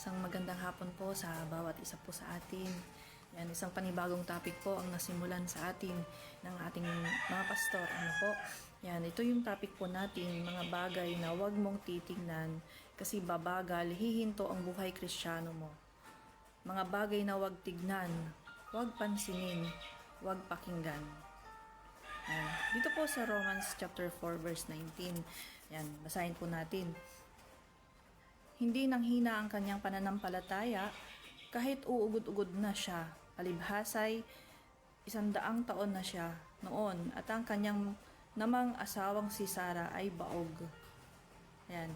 Isang magandang hapon po sa bawat isa po sa atin. Yan, isang panibagong topic po ang nasimulan sa atin ng ating mga pastor. Ano po? Yan, ito yung topic po natin, mga bagay na huwag mong titignan kasi babagal, hihinto ang buhay Kristiyano mo. Mga bagay na huwag tignan, huwag pansinin, huwag pakinggan. Yan. Dito po sa Romans chapter 4 verse 19. Yan, basahin po natin. Hindi nang hina ang kanyang pananampalataya kahit uugod-ugod na siya. Palibhasay, 100 taon na siya noon at ang kanyang namang asawang si Sarah ay baog. Ayan.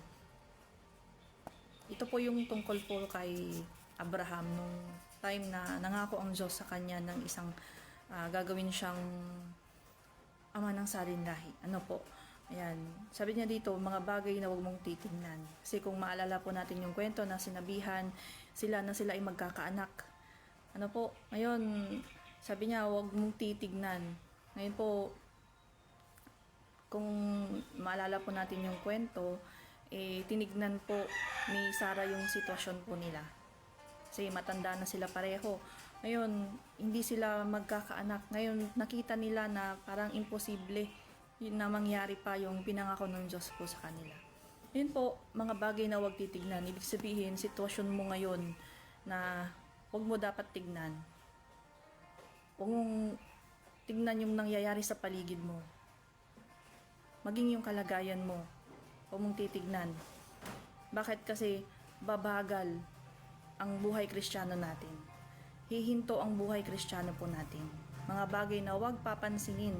Ito po yung tungkol po kay Abraham nung time na nangako ang Diyos sa kanya ng isang gagawin siyang ama ng sarinlahi. Ano po? Ayan. Sabi niya dito, mga bagay na huwag mong titignan. Kasi kung maalala po natin yung kwento na sinabihan sila na sila ay magkakaanak. Ano po? Ngayon, sabi niya, huwag mong titignan. Ngayon po, kung maalala po natin yung kwento, tinignan po ni Sarah yung sitwasyon po nila. Kasi matanda na sila pareho. Ngayon, hindi sila magkakaanak. Ngayon, nakita nila na parang imposible yun na mangyari pa yung pinangako ng Diyos po sa kanila. Yun po, mga bagay na huwag titignan. Ibig sabihin, sitwasyon mo ngayon na huwag mo dapat tignan. Huwag mong tignan yung nangyayari sa paligid mo. Maging yung kalagayan mo. Huwag mong titignan. Bakit? Kasi babagal ang buhay Kristiyano natin. Hihinto ang buhay Kristiyano po natin. Mga bagay na huwag papansinin.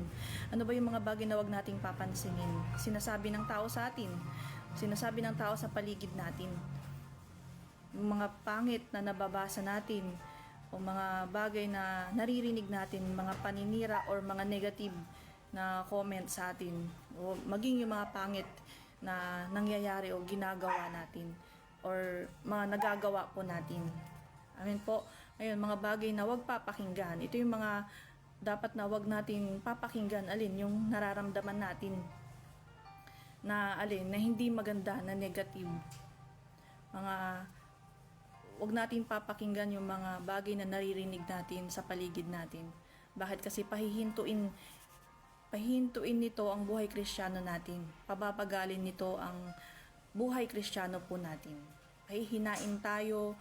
Ano ba yung mga bagay na huwag nating papansinin? Sinasabi ng tao sa atin. Sinasabi ng tao sa paligid natin. Yung mga pangit na nababasa natin o mga bagay na naririnig natin, mga paninira or mga negative na comment sa atin o maging yung mga pangit na nangyayari o ginagawa natin or mga nagagawa po natin. Amen po. Ngayon, mga bagay na huwag papakinggan. Ito yung mga dapat na wag natin papakinggan, alin yung nararamdaman natin na alin na hindi maganda, na negative. Wag natin papakinggan yung mga bagay na naririnig natin sa paligid natin. Bakit? Kasi pahihintuin nito ang buhay Kristiyano natin. Pababagalin nito ang buhay Kristiyano po natin. Pahihinain tayo,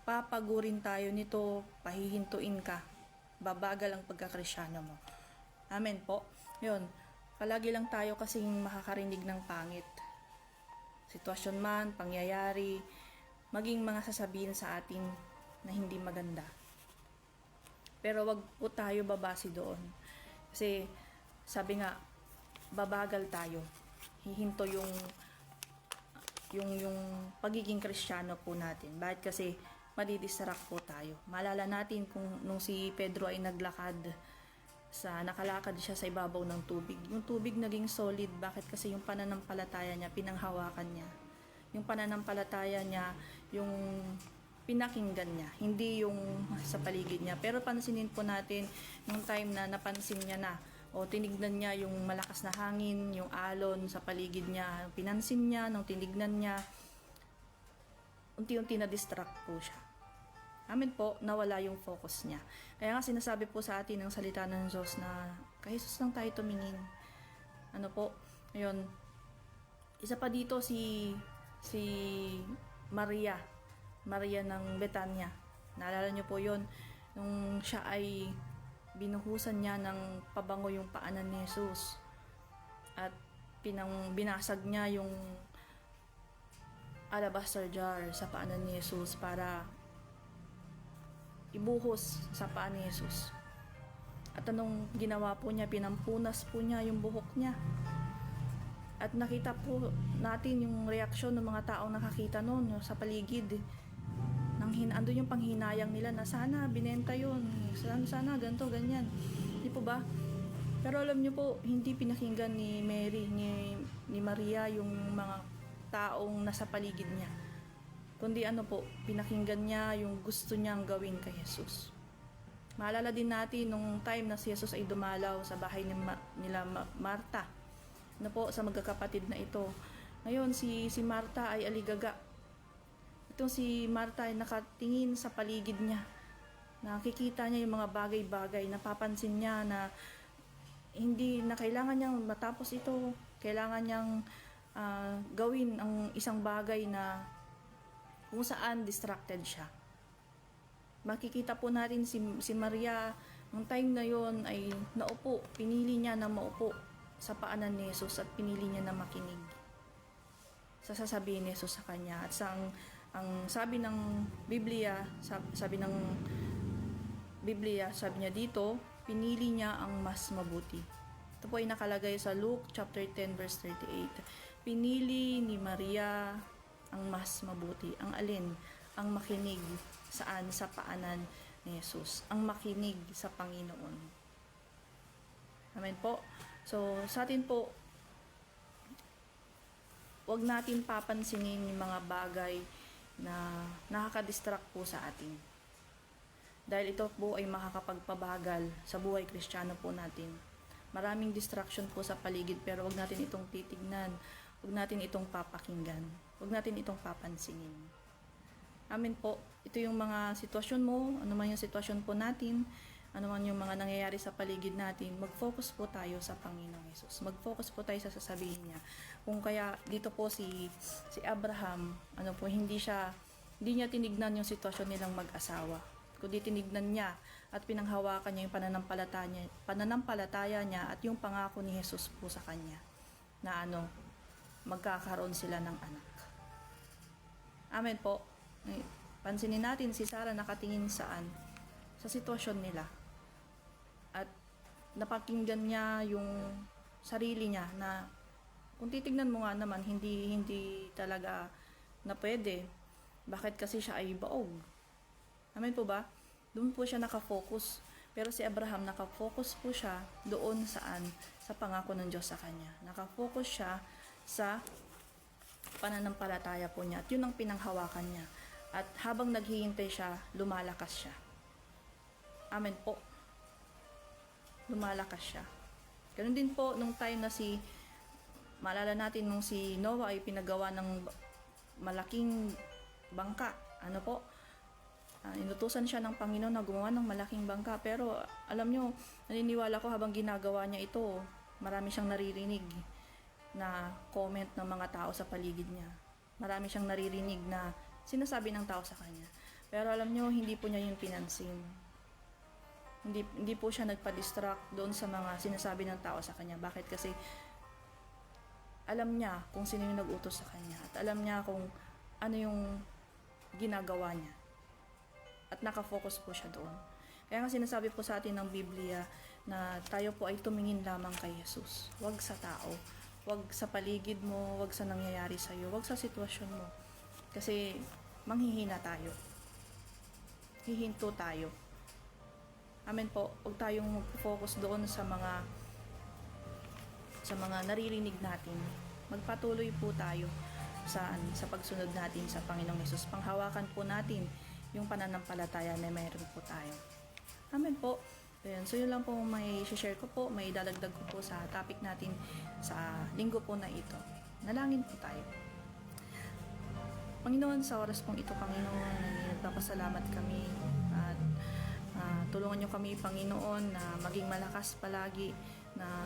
papagurin tayo nito, pahihintuin ka. Babagal ang pagkakristyano mo. Amen po. Yun, palagi lang tayo kasing makakarinig ng pangit. Sitwasyon man, pangyayari, maging mga sasabihin sa atin na hindi maganda. Pero wag po tayo babase doon. Kasi sabi nga, babagal tayo. Hihinto yung pagiging Kristiyano po natin. Bakit? Kasi madidistract po tayo. Maalala natin kung nung si Pedro ay naglakad nakalakad siya sa ibabaw ng tubig. Yung tubig naging solid. Bakit? Kasi yung pananampalataya niya, pinanghawakan niya. Yung pananampalataya niya, yung pinakinggan niya. Hindi yung sa paligid niya. Pero pansinin po natin, nung time na napansin niya na, o tinignan niya yung malakas na hangin, yung alon sa paligid niya, pinansin niya, nung tinignan niya, unti-unti na distract po siya. Amen po, nawala yung focus niya. Kaya nga sinasabi po sa atin ng salita ng Diyos na kay Jesus lang tayo tumingin. Ano po? Ngayon, isa pa dito si Maria ng Betania. Naalala niyo po yon nung siya ay binuhusan niya ng pabango yung paanan ni Jesus. At binasag niya yung alabaster jar sa paanan ni Jesus para ibuhos sa paan ni Jesus. At anong ginawa po niya? Pinampunas po niya yung buhok niya. At nakita po natin yung reaksyon ng mga taong nakakita noon sa paligid. Andun yung panghinayang nila na sana binenta yun. Sana ganito, ganyan. Di po ba? Pero alam niyo po, hindi pinakinggan ni Mary, ni Maria yung mga taong nasa paligid niya. Kundi pinakinggan niya yung gusto niyang gawin kay Jesus. Maalala din natin nung time na si Jesus ay dumalaw sa bahay nila Marta. Sa magkakapatid na ito. Ngayon, si Marta ay aligaga. Itong si Martha ay nakatingin sa paligid niya. Nakikita niya yung mga bagay-bagay, napapansin niya na hindi na kailangan niyang matapos ito, kailangan niyang gawin ang isang bagay na kung saan distracted siya. Makikita po natin si Maria, nung time na yon ay naupo, pinili niya na maupo sa paanan ni Jesus at pinili niya na makinig sa sasabihin ni Jesus sa kanya. At ang sabi ng Biblia, sabi niya dito, pinili niya ang mas mabuti. Ito po ay nakalagay sa Luke chapter 10 verse 38. Pinili ni Maria ang mas mabuti. Ang alin? Ang makinig. Saan? Sa paanan ni Jesus. Ang makinig sa Panginoon. Amen po. So, sa atin po, wag natin papansinin yung mga bagay na nakaka-distract po sa atin. Dahil ito po ay makakapagpabagal sa buhay Kristiyano po natin. Maraming distraction po sa paligid pero wag natin itong titignan. Wag natin itong papakinggan. Wag natin itong papansinin. Amen po. Ito yung mga sitwasyon mo, ano man yung sitwasyon po natin, ano man yung mga nangyayari sa paligid natin, mag-focus po tayo sa Panginoong Hesus. Mag-focus po tayo sa sasabihin niya. Kung kaya dito po si Abraham, hindi niya tinignan yung sitwasyon nilang mag-asawa. Kundi tinignan niya at pinanghawakan niya yung pananampalataya niya at yung pangako ni Jesus po sa kanya na magkakaroon sila ng anak. Amen po. Pansinin natin si Sarah nakatingin saan? Sa sitwasyon nila. At napakinggan niya yung sarili niya na kung titignan mo nga naman, hindi talaga na pwede. Bakit kasi siya ay baog? Amen po ba? Doon po siya nakafocus. Pero si Abraham, nakafocus po siya doon saan? Sa pangako ng Diyos sa kanya. Nakafocus siya sa pananampalataya po niya. At yun ang pinanghawakan niya. At habang naghihintay siya, lumalakas siya. Amen po. Lumalakas siya. Ganun din po nung time na maalala natin nung si Noah ay pinagawa ng malaking bangka. Inutusan siya ng Panginoon na gumawa ng malaking bangka. Pero alam nyo, naniniwala ko habang ginagawa niya ito, marami siyang naririnig na comment ng mga tao sa paligid niya. Marami siyang naririnig na sinasabi ng tao sa kanya. Pero alam nyo, hindi po niya yung pinansin. Hindi po siya nagpa-distract doon sa mga sinasabi ng tao sa kanya. Bakit? Kasi alam niya kung sino yung nag-utos sa kanya. At alam niya kung ano yung ginagawa niya. At nakafocus po siya doon. Kaya nga sinasabi po sa atin ng Biblia na tayo po ay tumingin lamang kay Jesus. Huwag sa tao. Huwag sa paligid mo. Huwag sa nangyayari sa iyo. Huwag sa sitwasyon mo. Kasi manghihina tayo. Hihinto tayo. Amen po. Huwag tayong focus doon sa mga naririnig natin. Magpatuloy po tayo sa pagsunod natin sa Panginoong Hesus. Panghawakan po natin yung pananampalataya na mayroon po tayo. Amen po. Ayan. So yun lang po may share ko po, may dadagdag ko po sa topic natin sa linggo po na ito. Nalangin po tayo. Panginoon, sa oras pong ito, Panginoon, nagpapasalamat kami at tulungan niyo kami, Panginoon, na maging malakas palagi, na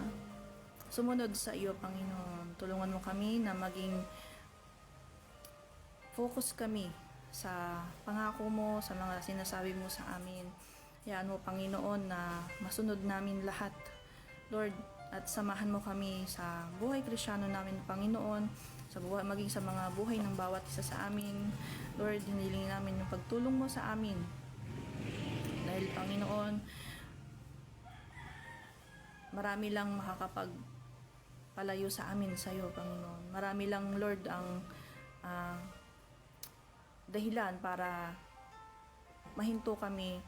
sumunod sa iyo, Panginoon. Tulungan mo kami na maging focus kami sa pangako mo, sa mga sinasabi mo sa amin. Hayaan mo, Panginoon, na masunod namin lahat, Lord, at samahan mo kami sa buhay Kristiyano namin, Panginoon, sa buhay, maging sa mga buhay ng bawat isa sa amin. Lord, hinilingin namin yung pagtulong mo sa amin. Dahil, Panginoon, marami lang makakapagpalayo sa amin sa iyo, Panginoon. Marami lang, Lord, ang dahilan para mahinto kami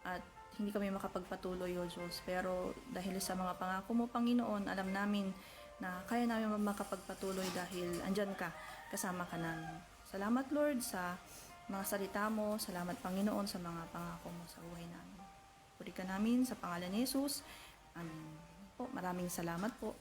at hindi kami makapagpatuloy, O Diyos. Pero dahil sa mga pangako mo, Panginoon, alam namin na kaya namin makapagpatuloy dahil andyan ka, kasama ka namin. Salamat, Lord, sa mga salita mo. Salamat, Panginoon, sa mga pangako mo sa buhay namin. Puri ka namin sa pangalan ni Jesus. Amen. Po, maraming salamat po.